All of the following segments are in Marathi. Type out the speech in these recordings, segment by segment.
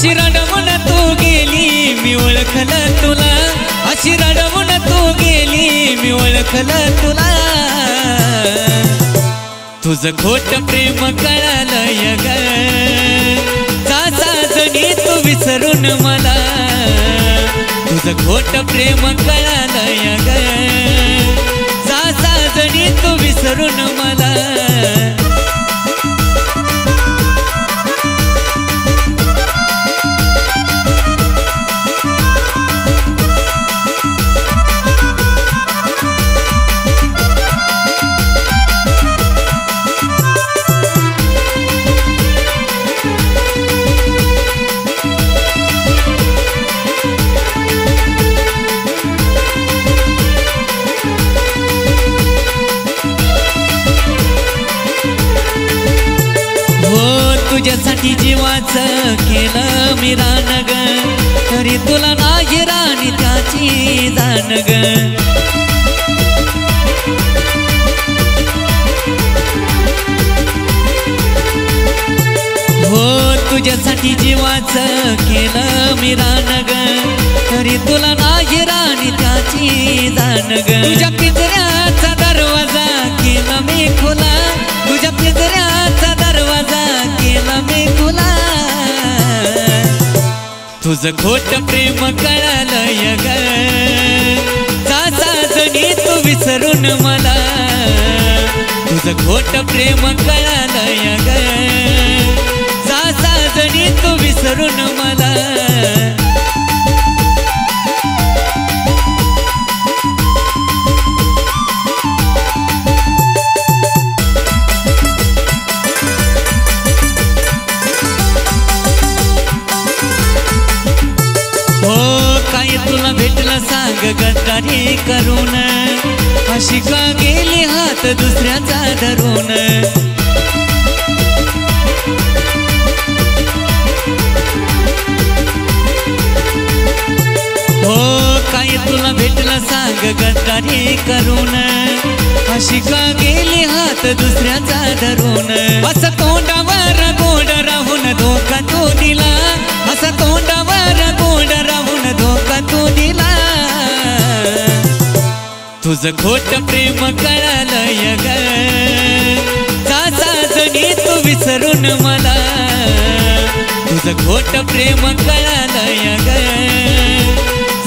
अशी रडवून तू गेली मी ओळखलं तुला, अशी रडवून तू गेली मी ओळखलं तुला. तुझं खोट प्रेम कळालंय ग, साजणी तू विसरून मला. तुझं खोट प्रेम कळालंय ग, साजणी तू विसरून मला. तुझ्यासाठी जीवाचं केलं मी रान ग, तरी तुला नाही राणी त्याची जाण ग. हो तुझ्यासाठी जीवाचं केलं मी रान ग, तरी तुला नाही राणी त्याची जाण ग. तुझ्या पिंजऱ्याचा दरवाजा केला मी खुला, तुझ्या पिंजऱ्याचा दरवाजा केला मी खुला. तुझं खोट प्रेम कळालंय ग, साजणी तू विसरून मला. तुझं खोट प्रेम कळालंय ग, साजणी तू विसरून मला. सांग गद्दारी करून, अशी का गेली हात दुसऱ्याचा धरून. हो काय तुला भेटलं सांग गद्दारी करून, अशी का गेली हात दुसऱ्याचा धरून. असं तोंडावर गोड राहून धोका तू दिला, असं तोंडावर गोड राहून धोका तू दिला. तुझं खोट प्रेम कळालंय ग, साजणी तू विसरून मला. तुझं खोट प्रेम कळालंय ग,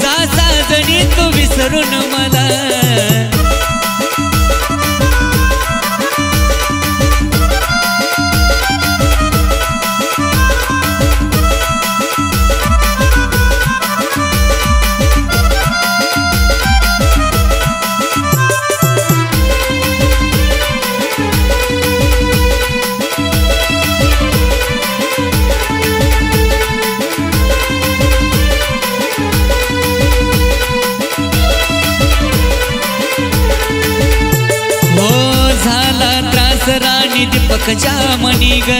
साजणी तू विसरून मला. राणी दीपकच्या मणी ग,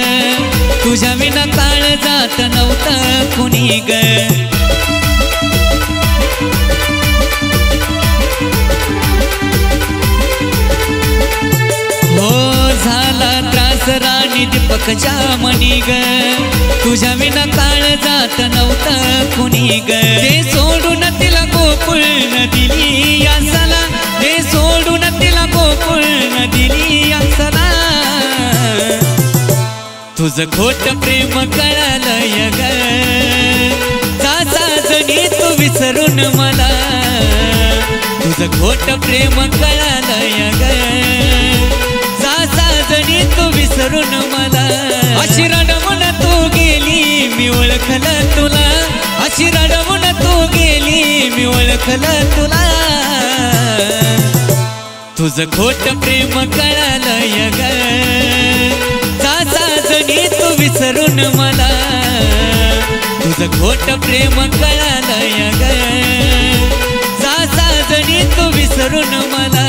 तुझ्या विना काळ जात नव्हतं कुणी ग. हो झाला त्रास राणी दीपकच्या मणी ग, तुझ्या विना काळ जात नव्हतं कुणी ग. ते सोडून तिला गोकुळ न दिली यासला, ते सोडून तिला गोकुळ न दिली यासला. तुझं खोट प्रेम कळालंय ग, साजणी तू विसरून मला. तुझं खोट प्रेम कळालंय ग, साजणी तू विसरून मला. अशी रडवून तू गेली मी ओळखलं तुला, अशी रडवून तू गेली मी ओळखलं तुला. तुझं खोट प्रेम कळालंय ग, साजणी तू विसरून मला. तुझं खोट प्रेम कळालंय ग, साजणी तू विसरून मला.